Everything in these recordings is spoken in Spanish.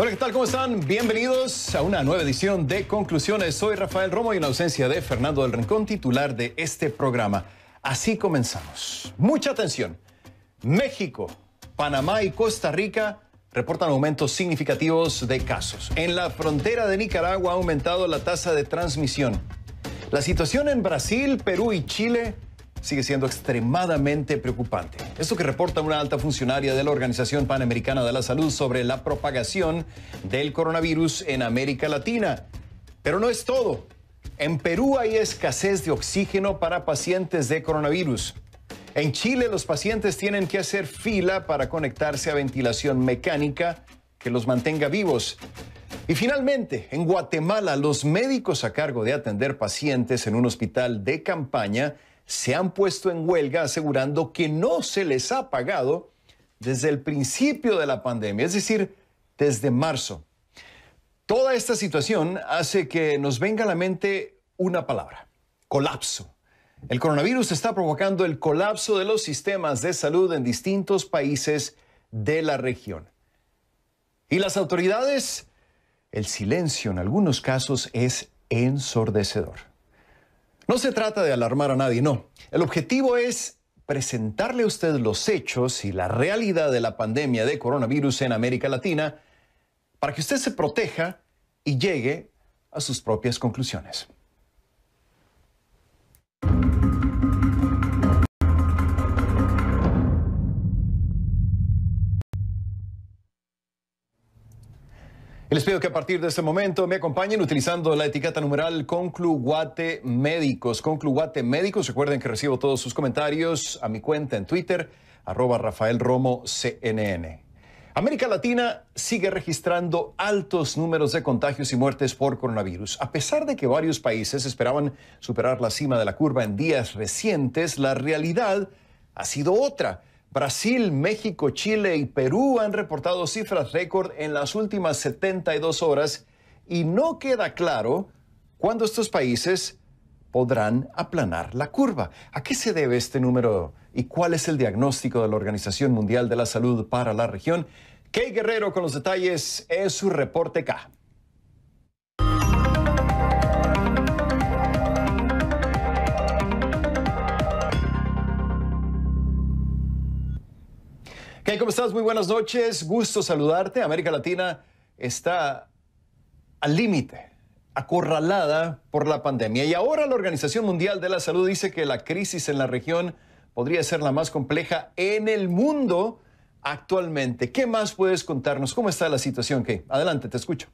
Hola, ¿qué tal? ¿Cómo están? Bienvenidos a una nueva edición de Conclusiones. Soy Rafael Romo y en ausencia de Fernando del Rincón, titular de este programa. Así comenzamos. Mucha atención. México, Panamá y Costa Rica reportan aumentos significativos de casos. En la frontera de Nicaragua ha aumentado la tasa de transmisión. La situación en Brasil, Perú y Chile sigue siendo extremadamente preocupante. Esto que reporta una alta funcionaria de la Organización Panamericana de la Salud sobre la propagación del coronavirus en América Latina. Pero no es todo. En Perú hay escasez de oxígeno para pacientes de coronavirus. En Chile los pacientes tienen que hacer fila para conectarse a ventilación mecánica que los mantenga vivos. Y finalmente, en Guatemala, los médicos a cargo de atender pacientes en un hospital de campaña se han puesto en huelga asegurando que no se les ha pagado desde el principio de la pandemia, es decir, desde marzo. Toda esta situación hace que nos venga a la mente una palabra: colapso. El coronavirus está provocando el colapso de los sistemas de salud en distintos países de la región. Y las autoridades, el silencio en algunos casos es ensordecedor. No se trata de alarmar a nadie, no. El objetivo es presentarle a usted los hechos y la realidad de la pandemia de coronavirus en América Latina para que usted se proteja y llegue a sus propias conclusiones. Y les pido que a partir de este momento me acompañen utilizando la etiqueta numeral Concluguate Médicos. Concluguate Médicos, recuerden que recibo todos sus comentarios a mi cuenta en Twitter, @RafaelRomoCNN. América Latina sigue registrando altos números de contagios y muertes por coronavirus. A pesar de que varios países esperaban superar la cima de la curva en días recientes, la realidad ha sido otra. Brasil, México, Chile y Perú han reportado cifras récord en las últimas 72 horas y no queda claro cuándo estos países podrán aplanar la curva. ¿A qué se debe este número y cuál es el diagnóstico de la Organización Mundial de la Salud para la región? Kay Guerrero con los detalles en su reporte K. Kay, ¿cómo estás? Muy buenas noches. Gusto saludarte. América Latina está al límite, acorralada por la pandemia. Y ahora la Organización Mundial de la Salud dice que la crisis en la región podría ser la más compleja en el mundo actualmente. ¿Qué más puedes contarnos? ¿Cómo está la situación, Kay? Adelante, te escucho.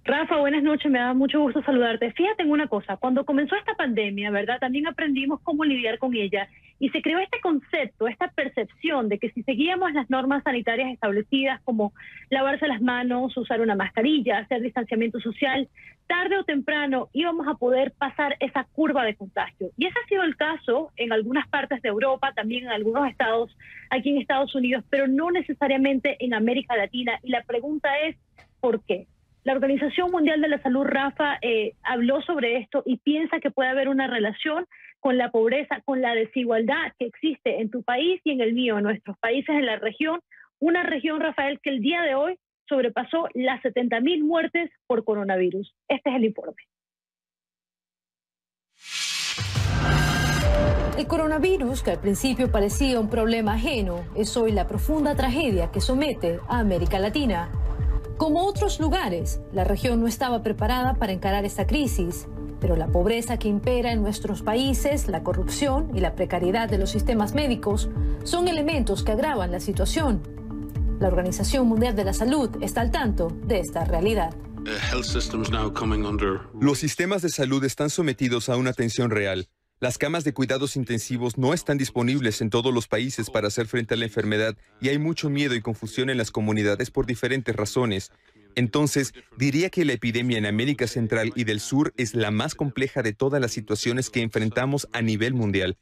Rafa, buenas noches, me da mucho gusto saludarte. Fíjate en una cosa, cuando comenzó esta pandemia, ¿verdad? También aprendimos cómo lidiar con ella y se creó este concepto, esta percepción de que si seguíamos las normas sanitarias establecidas como lavarse las manos, usar una mascarilla, hacer distanciamiento social, tarde o temprano íbamos a poder pasar esa curva de contagio. Y ese ha sido el caso en algunas partes de Europa, también en algunos estados aquí en Estados Unidos, pero no necesariamente en América Latina. Y la pregunta es, ¿por qué? La Organización Mundial de la Salud, Rafa, habló sobre esto y piensa que puede haber una relación con la pobreza, con la desigualdad que existe en tu país y en el mío, en nuestros países en la región. Una región, Rafael, que el día de hoy sobrepasó las 70.000 muertes por coronavirus. Este es el informe. El coronavirus, que al principio parecía un problema ajeno, es hoy la profunda tragedia que somete a América Latina. Como otros lugares, la región no estaba preparada para encarar esta crisis, pero la pobreza que impera en nuestros países, la corrupción y la precariedad de los sistemas médicos son elementos que agravan la situación. La Organización Mundial de la Salud está al tanto de esta realidad. Los sistemas de salud están sometidos a una tensión real. Las camas de cuidados intensivos no están disponibles en todos los países para hacer frente a la enfermedad y hay mucho miedo y confusión en las comunidades por diferentes razones. Entonces, diría que la epidemia en América Central y del Sur es la más compleja de todas las situaciones que enfrentamos a nivel mundial.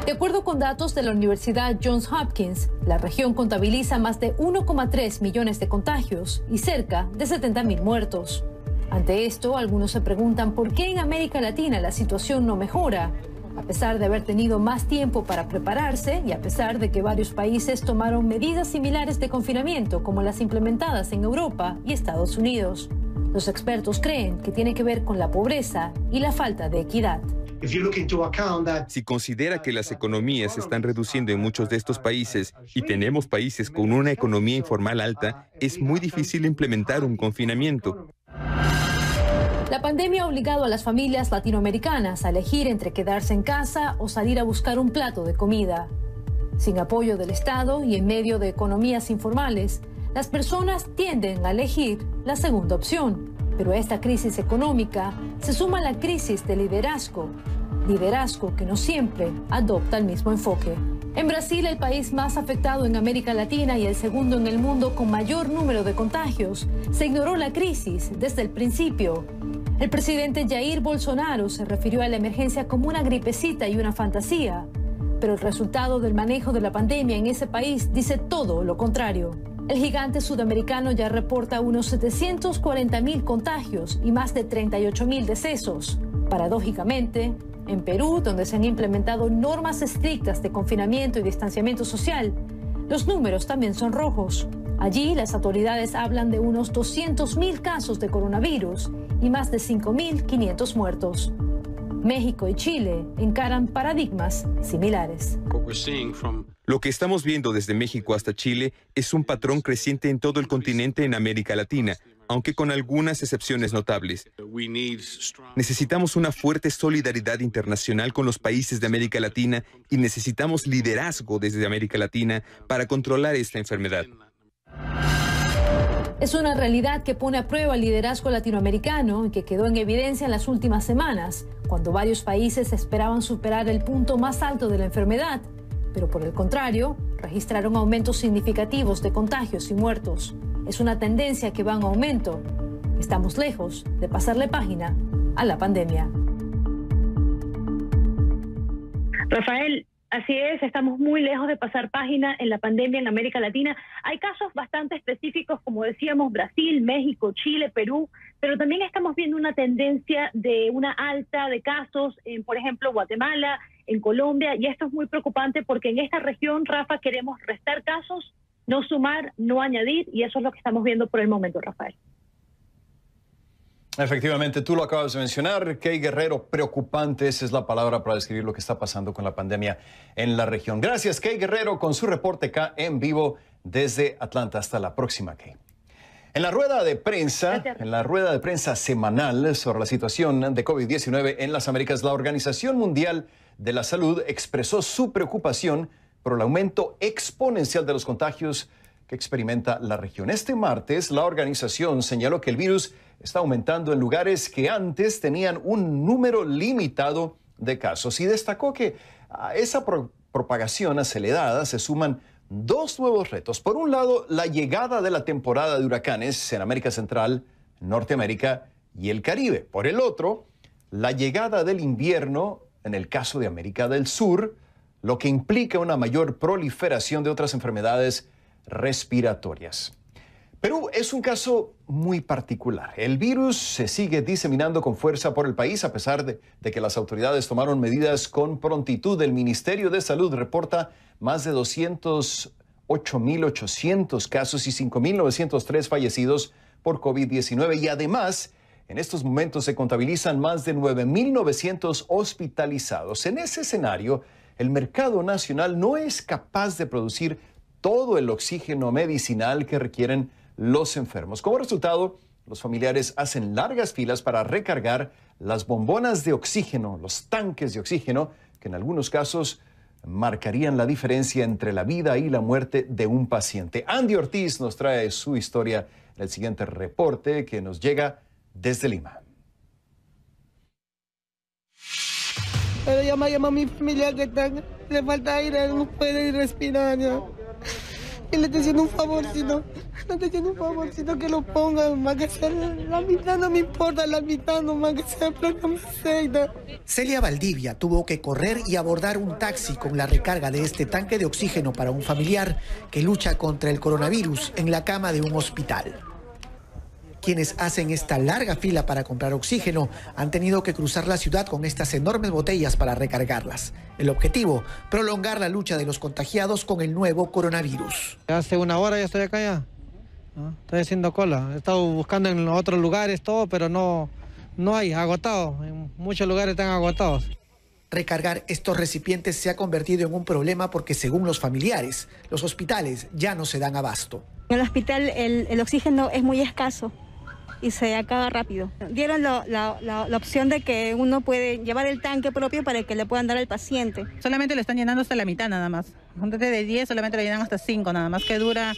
De acuerdo con datos de la Universidad Johns Hopkins, la región contabiliza más de 1,3 millones de contagios y cerca de 70.000 muertos. Ante esto, algunos se preguntan por qué en América Latina la situación no mejora. A pesar de haber tenido más tiempo para prepararse y a pesar de que varios países tomaron medidas similares de confinamiento como las implementadas en Europa y Estados Unidos, los expertos creen que tiene que ver con la pobreza y la falta de equidad. Si considera que las economías se están reduciendo en muchos de estos países y tenemos países con una economía informal alta, es muy difícil implementar un confinamiento. La pandemia ha obligado a las familias latinoamericanas a elegir entre quedarse en casa o salir a buscar un plato de comida. Sin apoyo del Estado y en medio de economías informales, las personas tienden a elegir la segunda opción. Pero a esta crisis económica se suma la crisis de liderazgo que no siempre adopta el mismo enfoque. En Brasil, el país más afectado en América Latina y el segundo en el mundo con mayor número de contagios, se ignoró la crisis desde el principio. El presidente Jair Bolsonaro se refirió a la emergencia como una gripecita y una fantasía, pero el resultado del manejo de la pandemia en ese país dice todo lo contrario. El gigante sudamericano ya reporta unos 740.000 contagios y más de 38.000 decesos. Paradójicamente, en Perú, donde se han implementado normas estrictas de confinamiento y distanciamiento social, los números también son rojos. Allí, las autoridades hablan de unos 200.000 casos de coronavirus y más de 5.500 muertos. México y Chile encaran paradigmas similares. Lo que estamos viendo desde México hasta Chile es un patrón creciente en todo el continente en América Latina, aunque con algunas excepciones notables. Necesitamos una fuerte solidaridad internacional con los países de América Latina y necesitamos liderazgo desde América Latina para controlar esta enfermedad. Es una realidad que pone a prueba el liderazgo latinoamericano y que quedó en evidencia en las últimas semanas, cuando varios países esperaban superar el punto más alto de la enfermedad, pero por el contrario, registraron aumentos significativos de contagios y muertos. Es una tendencia que va en aumento. Estamos lejos de pasarle página a la pandemia. Rafael, así es, estamos muy lejos de pasar página en la pandemia en América Latina. Hay casos bastante específicos, como decíamos, Brasil, México, Chile, Perú, pero también estamos viendo una tendencia de una alta de casos en, por ejemplo, Guatemala, en Colombia, y esto es muy preocupante porque en esta región, Rafa, queremos restar casos, no sumar, no añadir, y eso es lo que estamos viendo por el momento, Rafael. Efectivamente, tú lo acabas de mencionar, Kay Guerrero, preocupante, esa es la palabra para describir lo que está pasando con la pandemia en la región. Gracias, Kay Guerrero, con su reporte acá en vivo desde Atlanta. Hasta la próxima, Kay. En la rueda de prensa semanal sobre la situación de COVID-19 en las Américas, la Organización Mundial de la Salud expresó su preocupación por el aumento exponencial de los contagios que experimenta la región. Este martes, la organización señaló que el virus está aumentando en lugares que antes tenían un número limitado de casos y destacó que a esa propagación acelerada se suman dos nuevos retos. Por un lado, la llegada de la temporada de huracanes en América Central, Norteamérica y el Caribe. Por el otro, la llegada del invierno en el caso de América del Sur, lo que implica una mayor proliferación de otras enfermedades respiratorias. Perú es un caso muy particular. El virus se sigue diseminando con fuerza por el país a pesar de que las autoridades tomaron medidas con prontitud. El Ministerio de Salud reporta más de 208.800 casos y 5.903 fallecidos por COVID-19 y además en estos momentos se contabilizan más de 9.900 hospitalizados. En ese escenario, el mercado nacional no es capaz de producir todo el oxígeno medicinal que requieren los enfermos. Como resultado, los familiares hacen largas filas para recargar las bombonas de oxígeno, los tanques de oxígeno, que en algunos casos marcarían la diferencia entre la vida y la muerte de un paciente. Andy Ortiz nos trae su historia en el siguiente reporte que nos llega desde Lima. Pero llama a mi familia que le falta aire, no puede respirar ya. Y le estoy haciendo un favorcito, que lo pongan, más que sea la mitad, no me importa, la mitad nomás que sea plata me aceita. Celia Valdivia tuvo que correr y abordar un taxi con la recarga de este tanque de oxígeno para un familiar que lucha contra el coronavirus en la cama de un hospital. Quienes hacen esta larga fila para comprar oxígeno han tenido que cruzar la ciudad con estas enormes botellas para recargarlas. El objetivo, prolongar la lucha de los contagiados con el nuevo coronavirus. Hace una hora ya estoy acá ya. Estoy haciendo cola. He estado buscando en otros lugares todo, pero no hay, agotado. En muchos lugares están agotados. Recargar estos recipientes se ha convertido en un problema porque, según los familiares, los hospitales ya no se dan abasto. En el hospital el oxígeno es muy escaso y se acaba rápido. Dieron la opción de que uno puede llevar el tanque propio para que le puedan dar al paciente. Solamente lo están llenando hasta la mitad nada más. Antes de 10 solamente lo llenan hasta 5 nada más, que dura,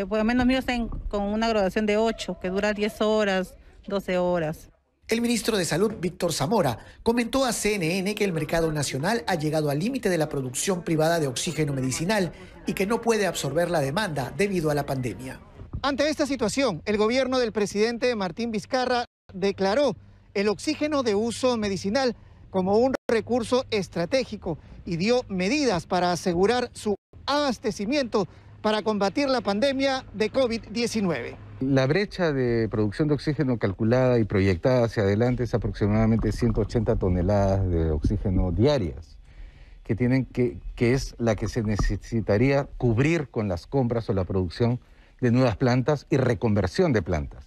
por lo menos míos están con una graduación de 8, que dura 10 horas, 12 horas. El ministro de Salud, Víctor Zamora, comentó a CNN que el mercado nacional ha llegado al límite de la producción privada de oxígeno medicinal y que no puede absorber la demanda debido a la pandemia. Ante esta situación, el gobierno del presidente Martín Vizcarra declaró el oxígeno de uso medicinal como un recurso estratégico y dio medidas para asegurar su abastecimiento para combatir la pandemia de COVID-19. La brecha de producción de oxígeno calculada y proyectada hacia adelante es aproximadamente 180 toneladas de oxígeno diarias, que es la que se necesitaría cubrir con las compras o la producción de nuevas plantas y reconversión de plantas.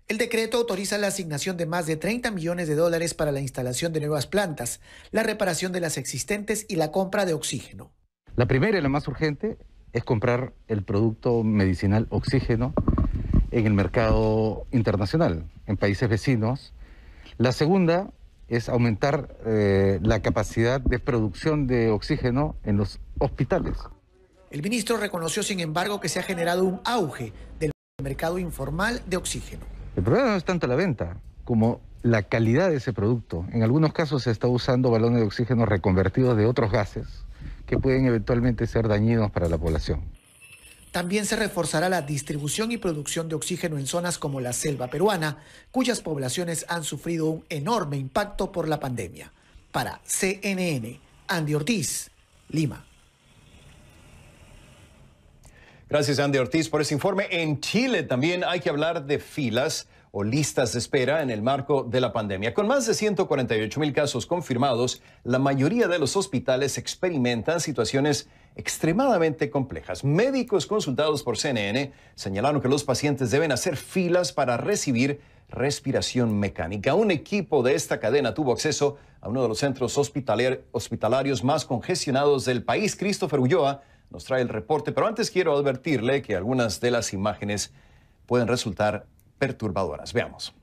El decreto autoriza la asignación de más de 30 millones de dólares para la instalación de nuevas plantas, la reparación de las existentes y la compra de oxígeno. La primera y la más urgente es comprar el producto medicinal oxígeno en el mercado internacional, en países vecinos. La segunda es aumentar la capacidad de producción de oxígeno en los hospitales. El ministro reconoció, sin embargo, que se ha generado un auge del mercado informal de oxígeno. El problema no es tanto la venta como la calidad de ese producto. En algunos casos se está usando balones de oxígeno reconvertidos de otros gases que pueden eventualmente ser dañinos para la población. También se reforzará la distribución y producción de oxígeno en zonas como la selva peruana, cuyas poblaciones han sufrido un enorme impacto por la pandemia. Para CNN, Andy Ortiz, Lima. Gracias, Andy Ortiz, por ese informe. En Chile también hay que hablar de filas o listas de espera en el marco de la pandemia. Con más de 148,000 casos confirmados, la mayoría de los hospitales experimentan situaciones extremadamente complejas. Médicos consultados por CNN señalaron que los pacientes deben hacer filas para recibir respiración mecánica. Un equipo de esta cadena tuvo acceso a uno de los centros hospitalarios más congestionados del país. Christopher Ulloa nos trae el reporte, pero antes quiero advertirle que algunas de las imágenes pueden resultar perturbadoras. Veamos.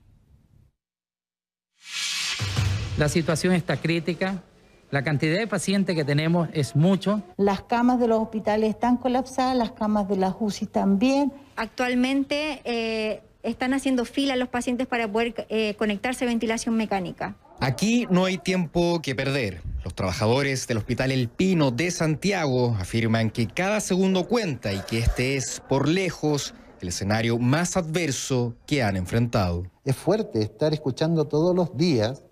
La situación está crítica. La cantidad de pacientes que tenemos es mucho. Las camas de los hospitales están colapsadas, las camas de las UCI también. Actualmente están haciendo fila los pacientes para poder conectarse a ventilación mecánica. Aquí no hay tiempo que perder. Los trabajadores del Hospital El Pino de Santiago afirman que cada segundo cuenta y que este es, por lejos, el escenario más adverso que han enfrentado. Es fuerte estar escuchando todos los días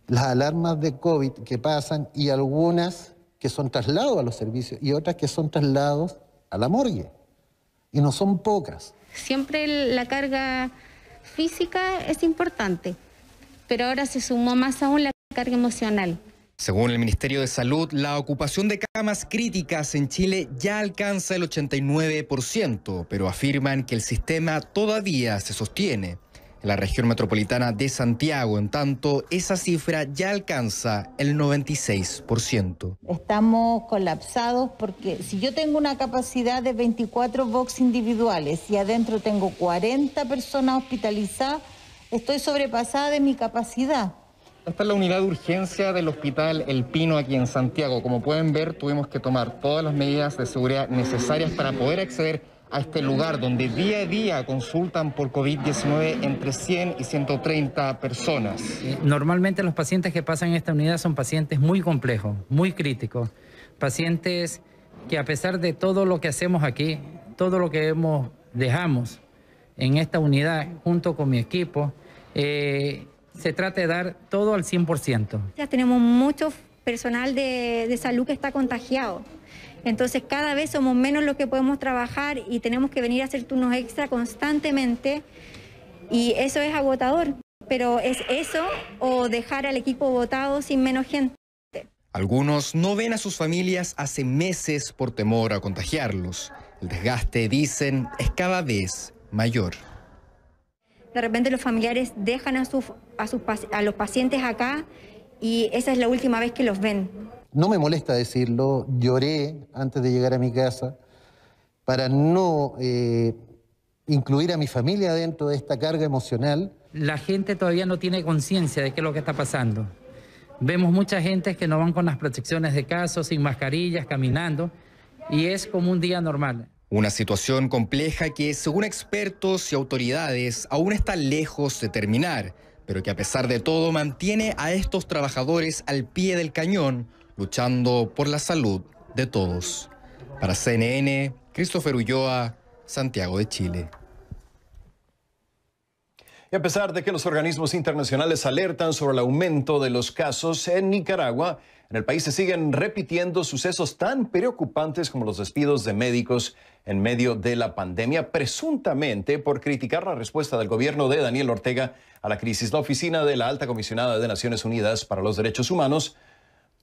las alarmas de COVID que pasan y algunas que son traslados a los servicios y otras que son traslados a la morgue. Y no son pocas. Siempre la carga física es importante, pero ahora se sumó más aún la carga emocional. Según el Ministerio de Salud, la ocupación de camas críticas en Chile ya alcanza el 89%, pero afirman que el sistema todavía se sostiene. En la región metropolitana de Santiago, en tanto, esa cifra ya alcanza el 96%. Estamos colapsados porque si yo tengo una capacidad de 24 box individuales y adentro tengo 40 personas hospitalizadas, estoy sobrepasada de mi capacidad. Esta es la unidad de urgencia del Hospital El Pino aquí en Santiago. Como pueden ver, tuvimos que tomar todas las medidas de seguridad necesarias para poder acceder a este lugar donde día a día consultan por COVID-19 entre 100 y 130 personas. Normalmente los pacientes que pasan en esta unidad son pacientes muy complejos, muy críticos. Pacientes que a pesar de todo lo que hacemos aquí, todo lo que dejamos en esta unidad junto con mi equipo, se trata de dar todo al 100%. Ya tenemos mucho personal de salud que está contagiado. Entonces cada vez somos menos los que podemos trabajar y tenemos que venir a hacer turnos extra constantemente Y eso es agotador, pero es eso o dejar al equipo botado sin menos gente. Algunos no ven a sus familias hace meses por temor a contagiarlos. El desgaste, dicen, es cada vez mayor. De repente los familiares dejan a los pacientes acá y esa es la última vez que los ven. No me molesta decirlo, lloré antes de llegar a mi casa para no incluir a mi familia dentro de esta carga emocional. La gente todavía no tiene conciencia de qué es lo que está pasando. Vemos mucha gente que no van con las protecciones de caso, sin mascarillas, caminando, y es como un día normal. Una situación compleja que, según expertos y autoridades, aún está lejos de terminar, pero que a pesar de todo mantiene a estos trabajadores al pie del cañón, luchando por la salud de todos. Para CNN, Christopher Ulloa, Santiago de Chile. Y a pesar de que los organismos internacionales alertan sobre el aumento de los casos en Nicaragua, en el país se siguen repitiendo sucesos tan preocupantes como los despidos de médicos en medio de la pandemia, presuntamente por criticar la respuesta del gobierno de Daniel Ortega a la crisis. La oficina de la Alta Comisionada de Naciones Unidas para los Derechos Humanos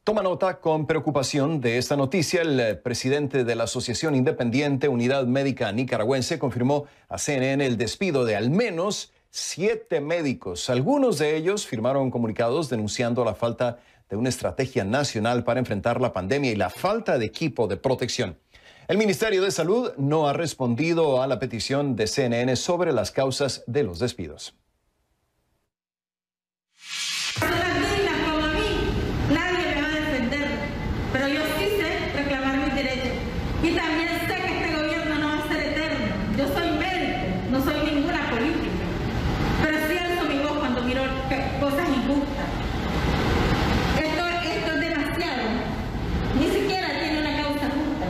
toma nota con preocupación de esta noticia. El presidente de la Asociación Independiente Unidad Médica Nicaragüense confirmó a CNN el despido de al menos 7 médicos. Algunos de ellos firmaron comunicados denunciando la falta de una estrategia nacional para enfrentar la pandemia y la falta de equipo de protección. El Ministerio de Salud no ha respondido a la petición de CNN sobre las causas de los despidos. Nadie me va a defender, pero yo sí sé reclamar mis derechos. Y también sé que este gobierno no va a ser eterno. Yo soy médico, no soy ninguna política. Pero sí alzo mi voz cuando miro cosas injustas. Esto es demasiado. Ni siquiera tiene una causa justa.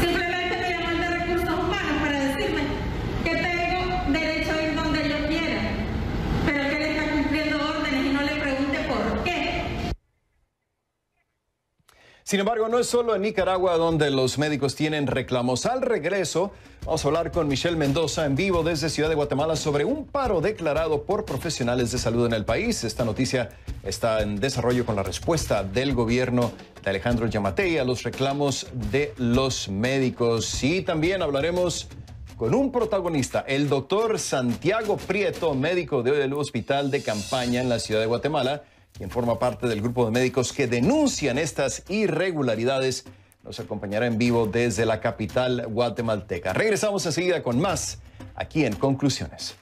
Simplemente me llaman de recursos humanos para decirme que tengo derecho a ir donde yo quiera. Pero que él está cumpliendo órdenes y no le pregunte por qué. Sin embargo, no es solo en Nicaragua donde los médicos tienen reclamos. Al regreso, vamos a hablar con Michelle Mendoza en vivo desde Ciudad de Guatemala sobre un paro declarado por profesionales de salud en el país. Esta noticia está en desarrollo con la respuesta del gobierno de Alejandro Yamatei a los reclamos de los médicos. Y también hablaremos con un protagonista, el doctor Santiago Prieto, médico del Hospital de Campaña en la Ciudad de Guatemala, quien forma parte del grupo de médicos que denuncian estas irregularidades. Nos acompañará en vivo desde la capital guatemalteca. Regresamos enseguida con más aquí en Conclusiones.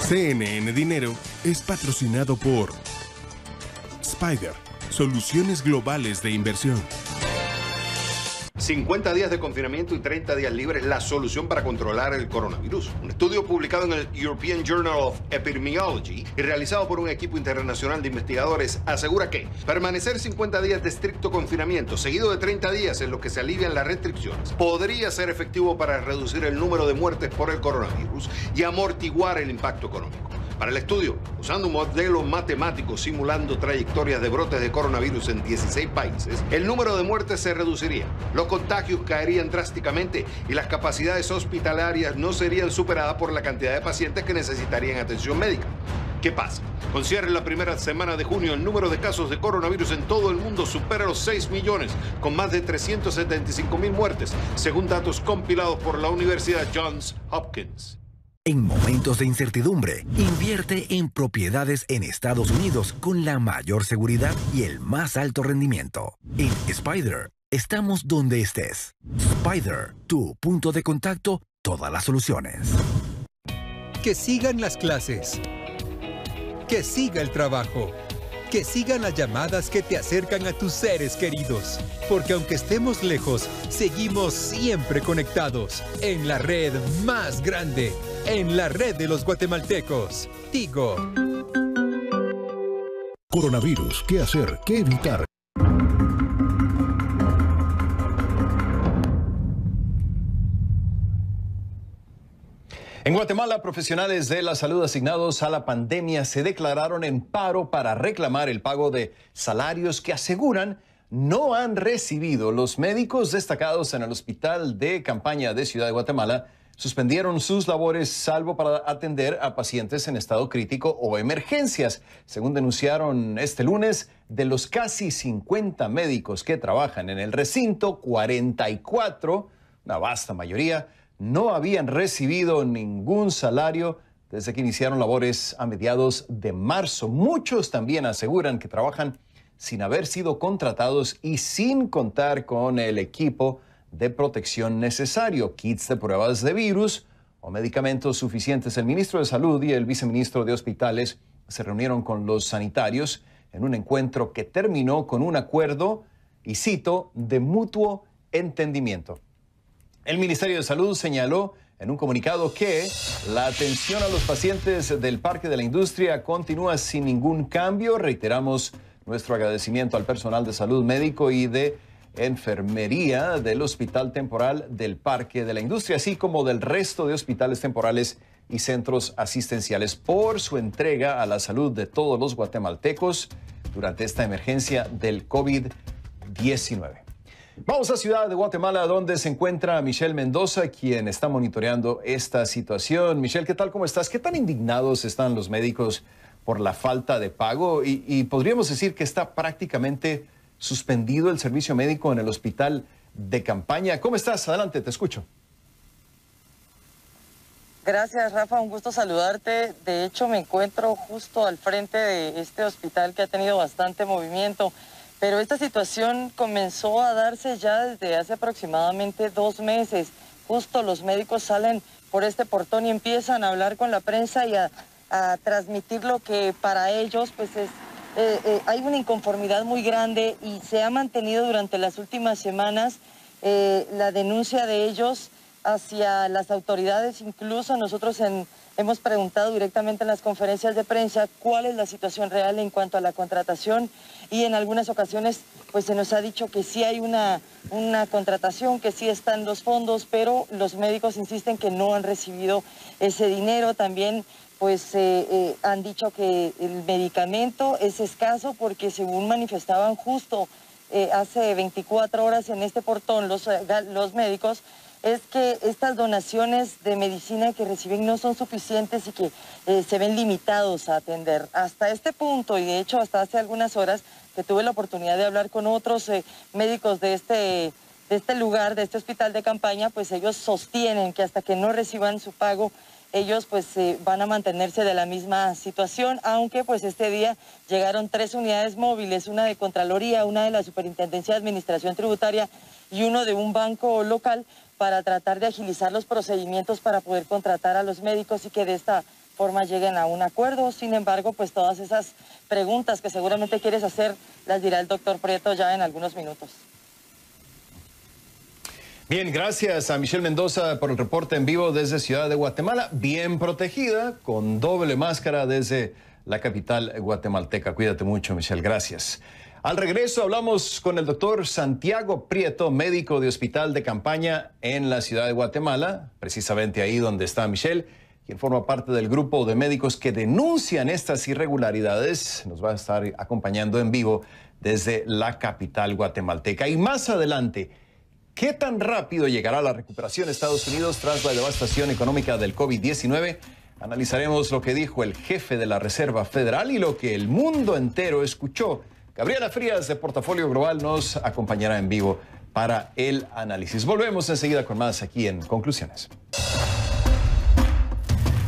CNN Dinero es patrocinado por Spider, soluciones globales de inversión. 50 días de confinamiento y 30 días libres, la solución para controlar el coronavirus. Un estudio publicado en el European Journal of Epidemiology y realizado por un equipo internacional de investigadores asegura que permanecer 50 días de estricto confinamiento, seguido de 30 días en los que se alivian las restricciones, podría ser efectivo para reducir el número de muertes por el coronavirus y amortiguar el impacto económico. Para el estudio, usando un modelo matemático simulando trayectorias de brotes de coronavirus en 16 países, el número de muertes se reduciría, los contagios caerían drásticamente y las capacidades hospitalarias no serían superadas por la cantidad de pacientes que necesitarían atención médica. ¿Qué pasa? Con cierre en la primera semana de junio, el número de casos de coronavirus en todo el mundo supera los 6 millones, con más de 375,000 muertes, según datos compilados por la Universidad Johns Hopkins. En momentos de incertidumbre, invierte en propiedades en Estados Unidos con la mayor seguridad y el más alto rendimiento. En Spider, estamos donde estés. Spider, tu punto de contacto, todas las soluciones. Que sigan las clases. Que siga el trabajo. Que sigan las llamadas que te acercan a tus seres queridos. Porque aunque estemos lejos, seguimos siempre conectados en la red más grande, en la red de los guatemaltecos. Tigo. Coronavirus, ¿qué hacer? ¿Qué evitar? En Guatemala, profesionales de la salud asignados a la pandemia se declararon en paro para reclamar el pago de salarios que aseguran no han recibido. Los médicos destacados en el Hospital de Campaña de Ciudad de Guatemala suspendieron sus labores salvo para atender a pacientes en estado crítico o emergencias. Según denunciaron este lunes, de los casi 50 médicos que trabajan en el recinto, 44, una vasta mayoría, no habían recibido ningún salario desde que iniciaron labores a mediados de marzo. Muchos también aseguran que trabajan sin haber sido contratados y sin contar con el equipo de protección necesario, kits de pruebas de virus o medicamentos suficientes. El ministro de Salud y el viceministro de Hospitales se reunieron con los sanitarios en un encuentro que terminó con un acuerdo, y cito, de mutuo entendimiento. El Ministerio de Salud señaló en un comunicado que la atención a los pacientes del Parque de la Industria continúa sin ningún cambio. Reiteramos nuestro agradecimiento al personal de salud médico y de enfermería del Hospital Temporal del Parque de la Industria, así como del resto de hospitales temporales y centros asistenciales por su entrega a la salud de todos los guatemaltecos durante esta emergencia del COVID-19. Vamos a Ciudad de Guatemala, donde se encuentra Michelle Mendoza, quien está monitoreando esta situación. Michelle, ¿qué tal? ¿Cómo estás? ¿Qué tan indignados están los médicos por la falta de pago? Y podríamos decir que está prácticamente suspendido el servicio médico en el Hospital de Campaña. ¿Cómo estás? Adelante, te escucho. Gracias, Rafa, un gusto saludarte. De hecho, me encuentro justo al frente de este hospital que ha tenido bastante movimiento, pero esta situación comenzó a darse ya desde hace aproximadamente 2 meses. Justo los médicos salen por este portón y empiezan a hablar con la prensa y a transmitir lo que para ellos pues hay una inconformidad muy grande, y se ha mantenido durante las últimas semanas la denuncia de ellos hacia las autoridades. Incluso nosotros hemos preguntado directamente en las conferencias de prensa cuál es la situación real en cuanto a la contratación, y en algunas ocasiones pues se nos ha dicho que sí hay una contratación, que sí están los fondos, pero los médicos insisten que no han recibido ese dinero. También pues han dicho que el medicamento es escaso porque, según manifestaban justo hace 24 horas en este portón los médicos, es que estas donaciones de medicina que reciben no son suficientes y que se ven limitados a atender. Hasta este punto, y de hecho hasta hace algunas horas que tuve la oportunidad de hablar con otros médicos de este lugar, de este hospital de campaña, pues ellos sostienen que hasta que no reciban su pago, ellos pues van a mantenerse de la misma situación, aunque pues este día llegaron 3 unidades móviles, una de Contraloría, una de la Superintendencia de Administración Tributaria y uno de un banco local, para tratar de agilizar los procedimientos para poder contratar a los médicos y que de esta forma lleguen a un acuerdo. Sin embargo, pues todas esas preguntas que seguramente quieres hacer las dirá el doctor Prieto ya en algunos minutos. Bien, gracias a Michelle Mendoza por el reporte en vivo desde Ciudad de Guatemala, bien protegida, con doble máscara desde la capital guatemalteca. Cuídate mucho, Michelle, gracias. Al regreso hablamos con el doctor Santiago Prieto, médico de Hospital de Campaña en la Ciudad de Guatemala, precisamente ahí donde está Michelle, quien forma parte del grupo de médicos que denuncian estas irregularidades. Nos va a estar acompañando en vivo desde la capital guatemalteca. Y más adelante, ¿qué tan rápido llegará la recuperación de Estados Unidos tras la devastación económica del COVID-19? Analizaremos lo que dijo el jefe de la Reserva Federal y lo que el mundo entero escuchó. Gabriela Frías, de Portafolio Global, nos acompañará en vivo para el análisis. Volvemos enseguida con más aquí en Conclusiones.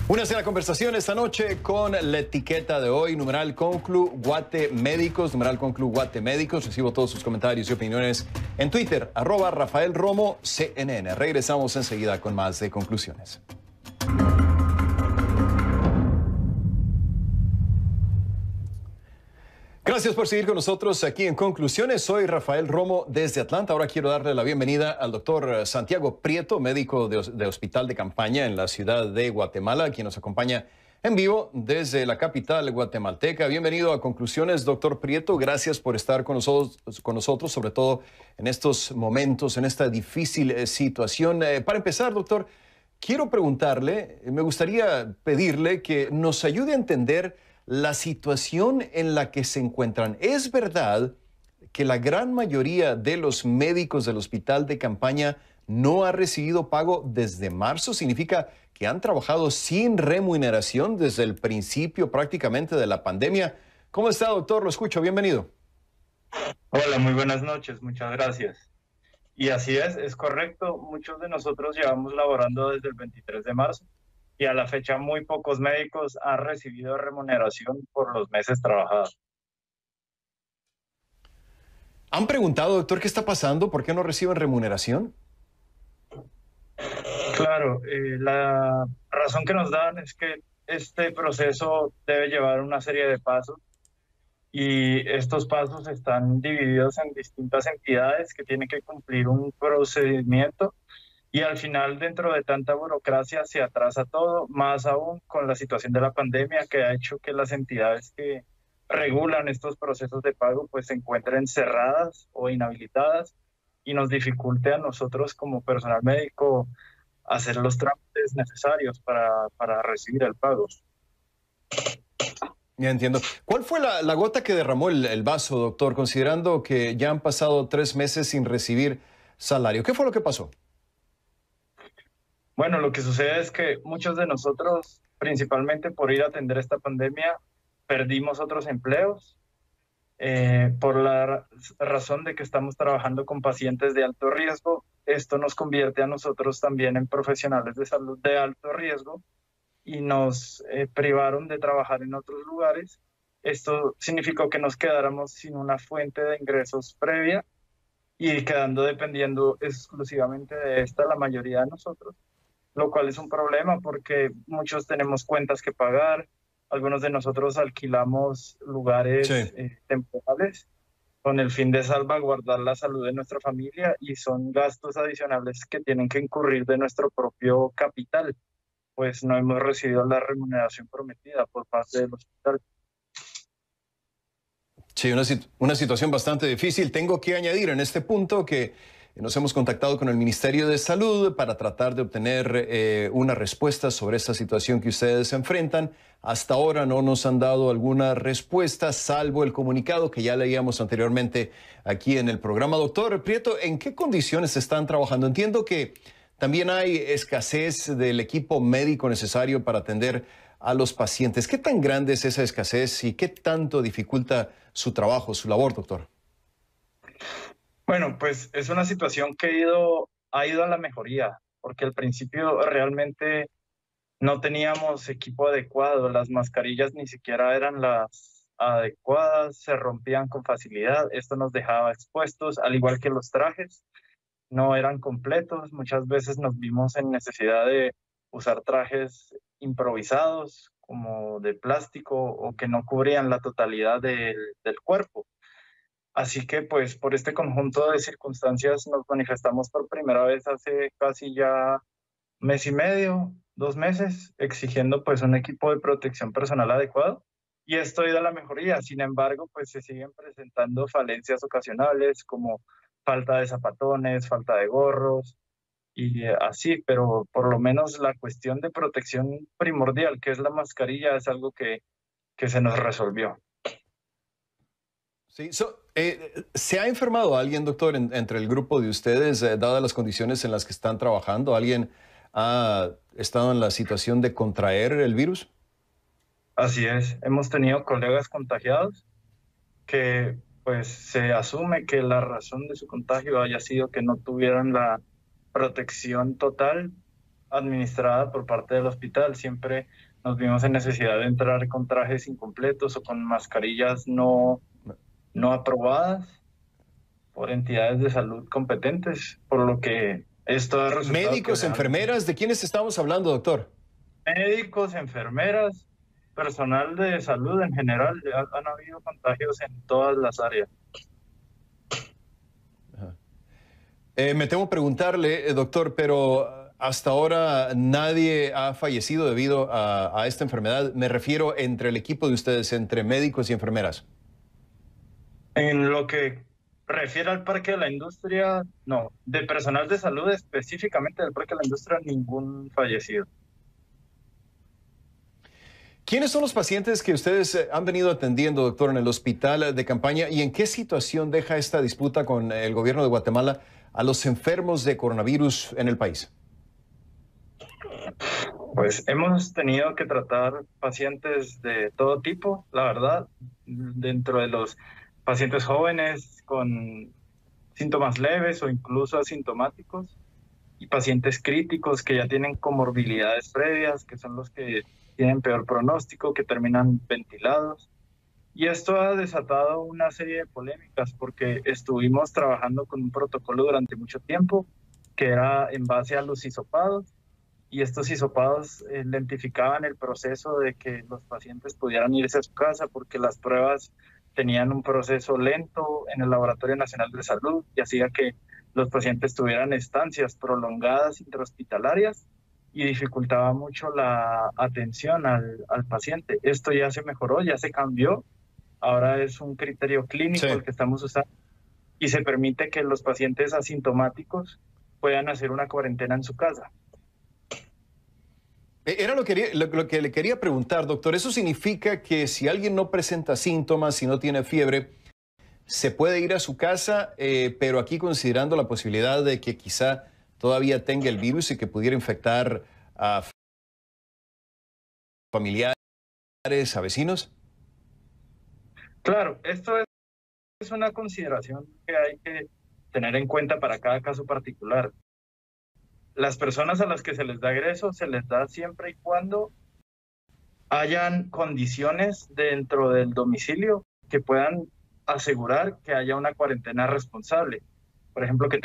Únase a la conversación esta noche con la etiqueta de hoy, numeral Conclu Guate Médicos, numeral Conclu Guate Médicos. Recibo todos sus comentarios y opiniones en Twitter, @RafaelRomoCNN. Regresamos enseguida con más de Conclusiones. Gracias por seguir con nosotros aquí en Conclusiones. Soy Rafael Romo desde Atlanta. Ahora quiero darle la bienvenida al doctor Santiago Prieto, médico de Hospital de Campaña en la Ciudad de Guatemala, quien nos acompaña en vivo desde la capital guatemalteca. Bienvenido a Conclusiones, doctor Prieto. Gracias por estar con nosotros, sobre todo en estos momentos, en esta difícil situación. Para empezar, doctor, quiero preguntarle, me gustaría pedirle que nos ayude a entender la situación en la que se encuentran. ¿Es verdad que la gran mayoría de los médicos del hospital de campaña no ha recibido pago desde marzo. Significa que han trabajado sin remuneración desde el principio prácticamente de la pandemia. ¿Cómo está, doctor? Lo escucho. Bienvenido. Hola, muy buenas noches. Muchas gracias. Y así es correcto. Muchos de nosotros llevamos laborando desde el 23 de marzo y a la fecha muy pocos médicos han recibido remuneración por los meses trabajados. ¿Han preguntado, doctor, qué está pasando? ¿Por qué no reciben remuneración? Claro, la razón que nos dan es que este proceso debe llevar una serie de pasos y estos pasos están divididos en distintas entidades que tienen que cumplir un procedimiento y al final, dentro de tanta burocracia, se atrasa todo, más aún con la situación de la pandemia que ha hecho que las entidades que regulan estos procesos de pago pues se encuentren cerradas o inhabilitadas y nos dificulte a nosotros como personal médico hacer los trámites necesarios para recibir el pago. Ya entiendo. ¿Cuál fue la gota que derramó el vaso, doctor, considerando que ya han pasado 3 meses sin recibir salario? ¿Qué fue lo que pasó? Bueno, lo que sucede es que muchos de nosotros, principalmente por ir a atender esta pandemia, perdimos otros empleos por la razón de que estamos trabajando con pacientes de alto riesgo. Esto nos convierte a nosotros también en profesionales de salud de alto riesgo y nos privaron de trabajar en otros lugares. Esto significó que nos quedáramos sin una fuente de ingresos previa y quedando dependiendo exclusivamente de esta la mayoría de nosotros, lo cual es un problema porque muchos tenemos cuentas que pagar. Algunos de nosotros alquilamos lugares temporales con el fin de salvaguardar la salud de nuestra familia y son gastos adicionales que tienen que incurrir de nuestro propio capital, pues no hemos recibido la remuneración prometida por parte del hospital. Sí, una situación bastante difícil. Tengo que añadir en este punto que nos hemos contactado con el Ministerio de Salud para tratar de obtener una respuesta sobre esta situación que ustedes enfrentan. Hasta ahora no nos han dado alguna respuesta, salvo el comunicado que ya leíamos anteriormente aquí en el programa. Doctor Prieto, ¿en qué condiciones están trabajando? Entiendo que también hay escasez del equipo médico necesario para atender a los pacientes. ¿Qué tan grande es esa escasez y qué tanto dificulta su trabajo, su labor, doctor? Bueno, pues es una situación que ha ido a la mejoría, porque al principio realmente no teníamos equipo adecuado, las mascarillas ni siquiera eran las adecuadas, se rompían con facilidad, esto nos dejaba expuestos, al igual que los trajes, no eran completos, muchas veces nos vimos en necesidad de usar trajes improvisados, como de plástico, o que no cubrían la totalidad del cuerpo. Así que pues por este conjunto de circunstancias nos manifestamos por primera vez hace casi ya 1 mes y medio, 2 meses, exigiendo pues un equipo de protección personal adecuado y esto ha ido a la mejoría. Sin embargo, pues se siguen presentando falencias ocasionales como falta de zapatones, falta de gorros y así, pero por lo menos la cuestión de protección primordial, que es la mascarilla, es algo que se nos resolvió. Sí, ¿se ha enfermado alguien, doctor, entre el grupo de ustedes, dadas las condiciones en las que están trabajando? ¿Alguien ha estado en la situación de contraer el virus? Así es, hemos tenido colegas contagiados que pues se asume que la razón de su contagio haya sido que no tuvieran la protección total administrada por parte del hospital. Siempre nos vimos en necesidad de entrar con trajes incompletos o con mascarillas no aprobadas por entidades de salud competentes, por lo que esto ha resultado... ¿Médicos, enfermeras? ¿De quiénes estamos hablando, doctor? Médicos, enfermeras, personal de salud en general. Han habido contagios en todas las áreas. Me temo preguntarle, doctor, pero hasta ahora nadie ha fallecido debido a esta enfermedad. Me refiero entre el equipo de ustedes, entre médicos y enfermeras. En lo que refiere al Parque de la Industria, no. De personal de salud, específicamente del Parque de la Industria, ningún fallecido. ¿Quiénes son los pacientes que ustedes han venido atendiendo, doctor, en el hospital de campaña y en qué situación deja esta disputa con el gobierno de Guatemala a los enfermos de coronavirus en el país? Pues hemos tenido que tratar pacientes de todo tipo, la verdad, dentro de los pacientes jóvenes con síntomas leves o incluso asintomáticos y pacientes críticos que ya tienen comorbilidades previas, que son los que tienen peor pronóstico, que terminan ventilados. Y esto ha desatado una serie de polémicas porque estuvimos trabajando con un protocolo durante mucho tiempo que era en base a los hisopados, y estos hisopados lentificaban el proceso de que los pacientes pudieran irse a su casa porque las pruebas tenían un proceso lento en el Laboratorio Nacional de Salud y hacía que los pacientes tuvieran estancias prolongadas intrahospitalarias y dificultaba mucho la atención al paciente. Esto ya se mejoró, ya se cambió. Ahora es un criterio clínico el que estamos usando y se permite que los pacientes asintomáticos puedan hacer una cuarentena en su casa. Era lo que le quería preguntar, doctor. ¿Eso significa que si alguien no presenta síntomas, si no tiene fiebre, se puede ir a su casa, pero aquí considerando la posibilidad de que quizá todavía tenga el virus y que pudiera infectar a familiares, a vecinos? Claro, esto es una consideración que hay que tener en cuenta para cada caso particular. Las personas a las que se les da egreso se les da siempre y cuando hayan condiciones dentro del domicilio que puedan asegurar que haya una cuarentena responsable. Por ejemplo, que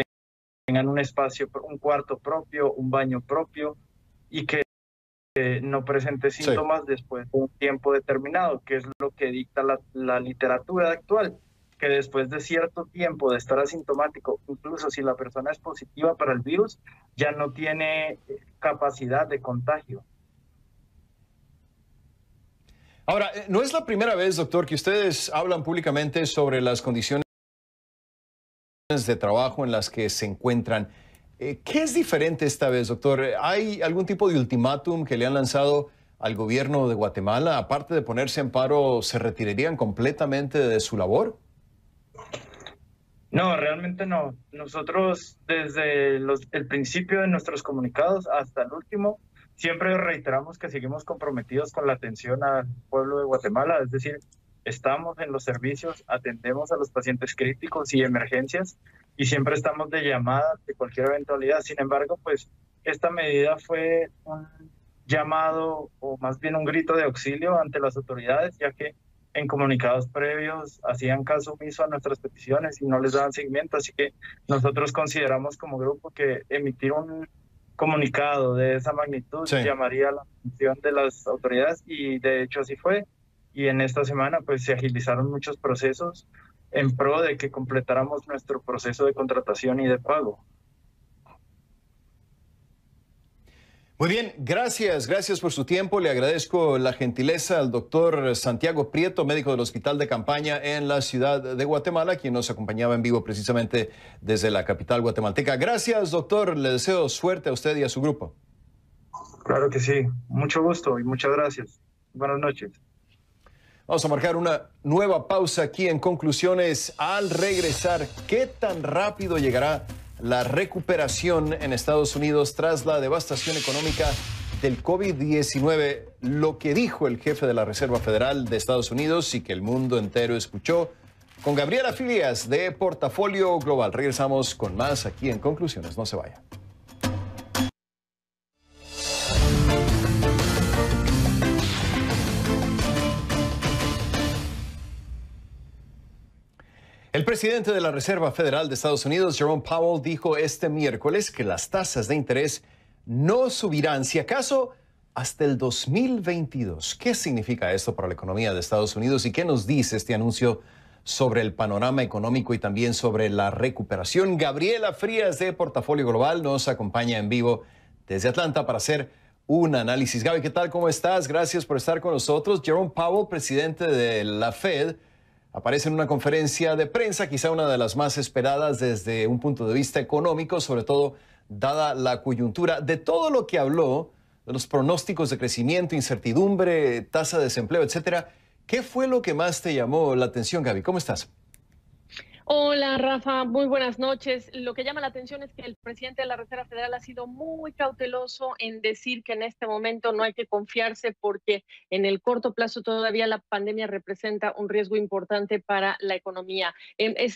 tengan un espacio, un cuarto propio, un baño propio y que no presente síntomas después de un tiempo determinado, que es lo que dicta la literatura actual, que después de cierto tiempo de estar asintomático, incluso si la persona es positiva para el virus, ya no tiene capacidad de contagio. Ahora, no es la primera vez, doctor, que ustedes hablan públicamente sobre las condiciones de trabajo en las que se encuentran. ¿Qué es diferente esta vez, doctor? ¿Hay algún tipo de ultimátum que le han lanzado al gobierno de Guatemala? Aparte de ponerse en paro, ¿se retirarían completamente de su labor? No, realmente no. Nosotros desde el principio de nuestros comunicados hasta el último, siempre reiteramos que seguimos comprometidos con la atención al pueblo de Guatemala, es decir, estamos en los servicios, atendemos a los pacientes críticos y emergencias y siempre estamos de llamada de cualquier eventualidad. Sin embargo, pues esta medida fue un llamado o más bien un grito de auxilio ante las autoridades, ya que en comunicados previos hacían caso omiso a nuestras peticiones y no les daban seguimiento, así que nosotros consideramos como grupo que emitir un comunicado de esa magnitud llamaría la atención de las autoridades y de hecho así fue. Y en esta semana pues se agilizaron muchos procesos en pro de que completáramos nuestro proceso de contratación y de pago. Muy bien, gracias por su tiempo. Le agradezco la gentileza al doctor Santiago Prieto, médico del Hospital de Campaña en la ciudad de Guatemala, quien nos acompañaba en vivo precisamente desde la capital guatemalteca. Gracias, doctor. Le deseo suerte a usted y a su grupo. Claro que sí. Mucho gusto y muchas gracias. Buenas noches. Vamos a marcar una nueva pausa aquí en Conclusiones. Al regresar, ¿qué tan rápido llegará la recuperación en Estados Unidos tras la devastación económica del COVID-19? Lo que dijo el jefe de la Reserva Federal de Estados Unidos y que el mundo entero escuchó, con Gabriela Frías de Portafolio Global. Regresamos con más aquí en Conclusiones. No se vaya. El presidente de la Reserva Federal de Estados Unidos, Jerome Powell, dijo este miércoles que las tasas de interés no subirán, si acaso, hasta el 2022. ¿Qué significa esto para la economía de Estados Unidos y qué nos dice este anuncio sobre el panorama económico y también sobre la recuperación? Gabriela Frías de Portafolio Global nos acompaña en vivo desde Atlanta para hacer un análisis. Gaby, ¿qué tal? ¿Cómo estás? Gracias por estar con nosotros. Jerome Powell, presidente de la Fed, aparece en una conferencia de prensa, quizá una de las más esperadas desde un punto de vista económico, sobre todo dada la coyuntura. De todo lo que habló de los pronósticos de crecimiento, incertidumbre, tasa de desempleo, etcétera. ¿Qué fue lo que más te llamó la atención, Gaby? ¿Cómo estás? Hola, Rafa, muy buenas noches. Lo que llama la atención es que el presidente de la Reserva Federal ha sido muy cauteloso en decir que en este momento no hay que confiarse porque en el corto plazo todavía la pandemia representa un riesgo importante para la economía.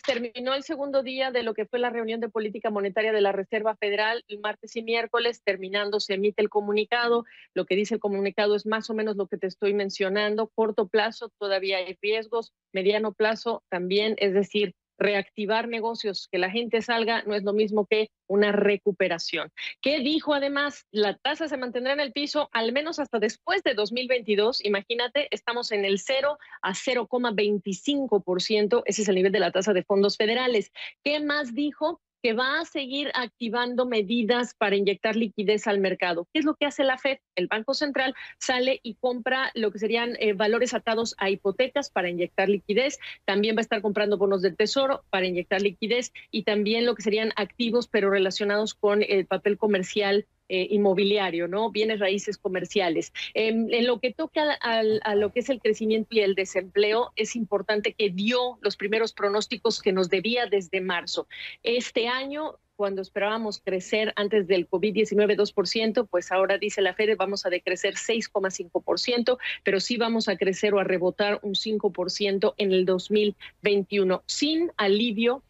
Terminó el segundo día de lo que fue la reunión de política monetaria de la Reserva Federal el martes y miércoles. Terminando, se emite el comunicado. Lo que dice el comunicado es más o menos lo que te estoy mencionando. Corto plazo todavía hay riesgos, mediano plazo también, es decir, reactivar negocios, que la gente salga, no es lo mismo que una recuperación. ¿Qué dijo además? La tasa se mantendrá en el piso al menos hasta después de 2022. Imagínate, estamos en el 0 a 0,25%. Ese es el nivel de la tasa de fondos federales. ¿Qué más dijo? Que va a seguir activando medidas para inyectar liquidez al mercado. ¿Qué es lo que hace la Fed? El Banco Central sale y compra lo que serían valores atados a hipotecas para inyectar liquidez. También va a estar comprando bonos del Tesoro para inyectar liquidez y también lo que serían activos, pero relacionados con el papel comercial inmobiliario, ¿no? Bienes raíces comerciales. En lo que toca a lo que es el crecimiento y el desempleo, es importante que dio los primeros pronósticos que nos debía desde marzo. Este año, cuando esperábamos crecer antes del COVID-19 2%, pues ahora dice la Fed vamos a decrecer 6,5%, pero sí vamos a crecer o a rebotar un 5% en el 2021. Sin alivio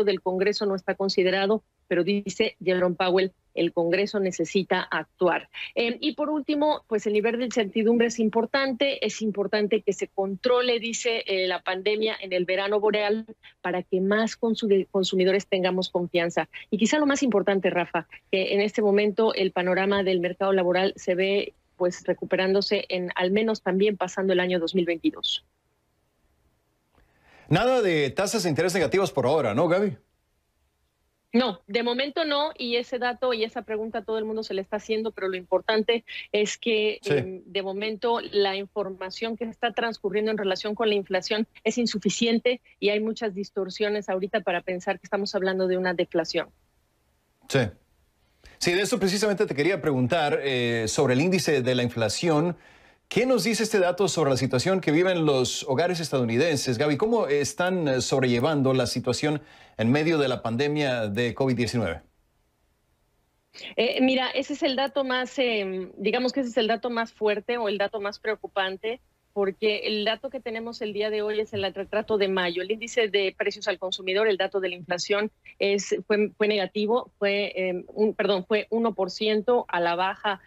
del Congreso no está considerado, pero dice Jerome Powell, el Congreso necesita actuar. Y por último, pues el nivel de incertidumbre es importante que se controle, dice, la pandemia en el verano boreal para que más consumidores tengamos confianza. Y quizá lo más importante, Rafa, que en este momento el panorama del mercado laboral se ve pues recuperándose en al menos también pasando el año 2022. Nada de tasas de interés negativas por ahora, ¿no, Gaby? No, de momento no, y ese dato y esa pregunta a todo el mundo se le está haciendo, pero lo importante es que de momento la información que está transcurriendo en relación con la inflación es insuficiente y hay muchas distorsiones ahorita para pensar que estamos hablando de una deflación. Sí. Sí, de eso precisamente te quería preguntar sobre el índice de la inflación. ¿Qué nos dice este dato sobre la situación que viven los hogares estadounidenses? Gaby, ¿cómo están sobrellevando la situación en medio de la pandemia de COVID-19? Mira, ese es el dato más, digamos que ese es el dato más fuerte o el dato más preocupante, porque el dato que tenemos el día de hoy es el retrato de mayo. El índice de precios al consumidor, el dato de la inflación, fue negativo, fue 1% a la baja,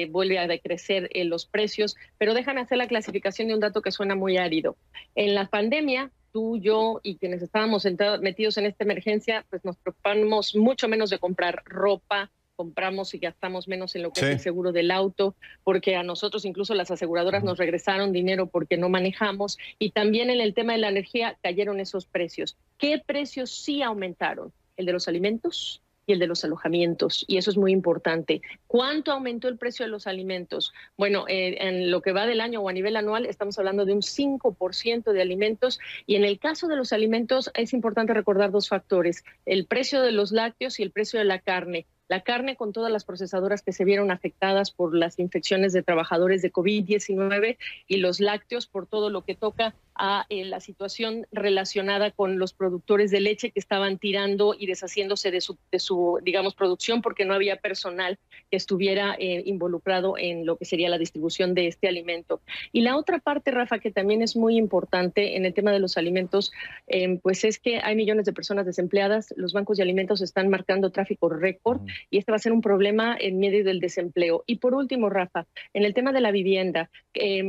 vuelve a decrecer los precios, pero dejan hacer la clasificación de un dato que suena muy árido. En la pandemia, tú, yo y quienes estábamos metidos en esta emergencia, pues nos preocupamos mucho menos de comprar ropa, compramos y gastamos menos en lo que es el seguro del auto, porque a nosotros incluso las aseguradoras nos regresaron dinero porque no manejamos, y también en el tema de la energía cayeron esos precios. ¿Qué precios sí aumentaron? El de los alimentos y el de los alojamientos, y eso es muy importante. ¿Cuánto aumentó el precio de los alimentos? Bueno, en lo que va del año o a nivel anual estamos hablando de un 5% de alimentos, y en el caso de los alimentos es importante recordar dos factores: el precio de los lácteos y el precio de la carne. La carne con todas las procesadoras que se vieron afectadas por las infecciones de trabajadores de COVID-19 y los lácteos por todo lo que toca a la situación relacionada con los productores de leche que estaban tirando y deshaciéndose de su digamos, producción porque no había personal que estuviera involucrado en lo que sería la distribución de este alimento. Y la otra parte, Rafa, que también es muy importante en el tema de los alimentos, pues es que hay millones de personas desempleadas, los bancos de alimentos están marcando tráfico récord y este va a ser un problema en medio del desempleo. Y por último, Rafa, en el tema de la vivienda,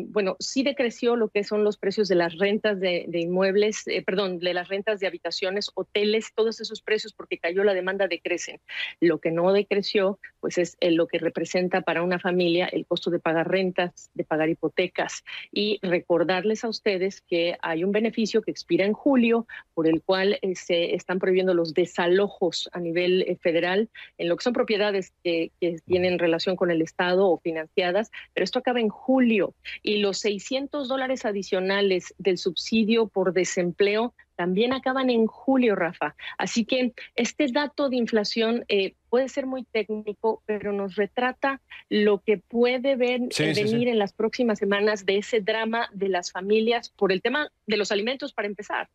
bueno, sí decreció lo que son los precios de las rentas de inmuebles, de las rentas de habitaciones, hoteles, todos esos precios porque cayó la demanda, decrecen. Lo que no decreció, pues es lo que representa para una familia el costo de pagar rentas, de pagar hipotecas. Y recordarles a ustedes que hay un beneficio que expira en julio, por el cual se están prohibiendo los desalojos a nivel federal en lo que son propiedades que tienen relación con el Estado o financiadas, pero esto acaba en julio, y los $600 adicionales del subsidio por desempleo también acaban en julio, Rafa. Así que este dato de inflación puede ser muy técnico, pero nos retrata lo que puede venir en las próximas semanas de ese drama de las familias por el tema de los alimentos, para empezar.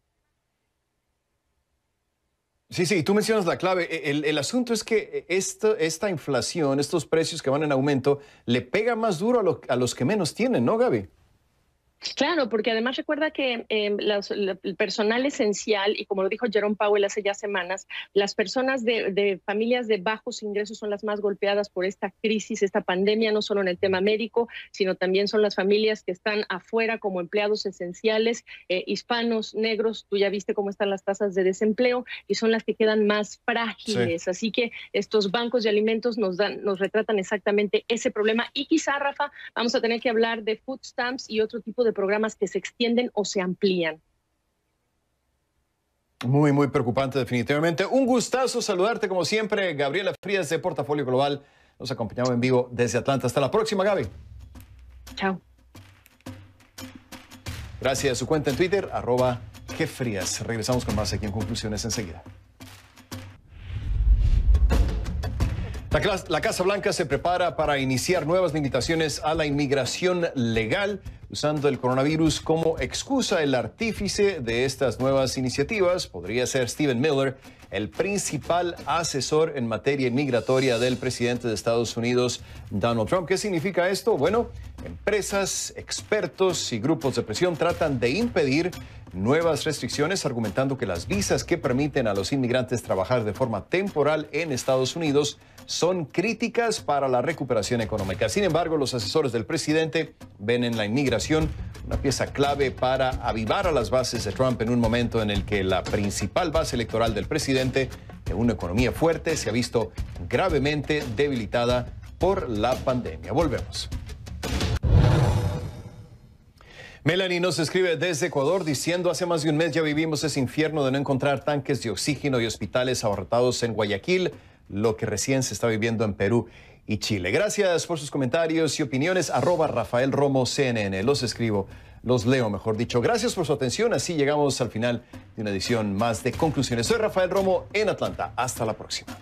Sí, tú mencionas la clave. El asunto es que esta inflación, estos precios que van en aumento, le pega más duro a los que menos tienen, ¿no, Gaby? Claro, porque además recuerda que el personal esencial, y como lo dijo Jerome Powell hace ya semanas, las personas de familias de bajos ingresos son las más golpeadas por esta crisis, esta pandemia, no solo en el tema médico, sino también son las familias que están afuera como empleados esenciales, hispanos, negros. Tú ya viste cómo están las tasas de desempleo y son las que quedan más frágiles. Sí. Así que estos bancos de alimentos nos retratan exactamente ese problema. Y quizá, Rafa, vamos a tener que hablar de food stamps y otro tipo de programas que se extienden o se amplían. Muy, muy preocupante definitivamente. Un gustazo saludarte como siempre. Gabriela Frías de Portafolio Global nos acompañaba en vivo desde Atlanta. Hasta la próxima, Gaby. Chao. Gracias. Su cuenta en Twitter, @gfrías. Regresamos con más aquí en Conclusiones enseguida. La Casa Blanca se prepara para iniciar nuevas limitaciones a la inmigración legal, usando el coronavirus como excusa. El artífice de estas nuevas iniciativas podría ser Stephen Miller, el principal asesor en materia migratoria del presidente de Estados Unidos, Donald Trump. ¿Qué significa esto? Bueno, empresas, expertos y grupos de presión tratan de impedir nuevas restricciones, argumentando que las visas que permiten a los inmigrantes trabajar de forma temporal en Estados Unidos son críticas para la recuperación económica. Sin embargo, los asesores del presidente ven en la inmigración una pieza clave para avivar a las bases de Trump en un momento en el que la principal base electoral del presidente, de una economía fuerte, se ha visto gravemente debilitada por la pandemia. Volvemos. Melanie nos escribe desde Ecuador diciendo: hace más de un mes ya vivimos ese infierno de no encontrar tanques de oxígeno y hospitales abarrotados en Guayaquil, lo que recién se está viviendo en Perú y Chile. Gracias por sus comentarios y opiniones. @Rafael Romo CNN. Los escribo, los leo, mejor dicho. Gracias por su atención. Así llegamos al final de una edición más de Conclusiones. Soy Rafael Romo en Atlanta. Hasta la próxima.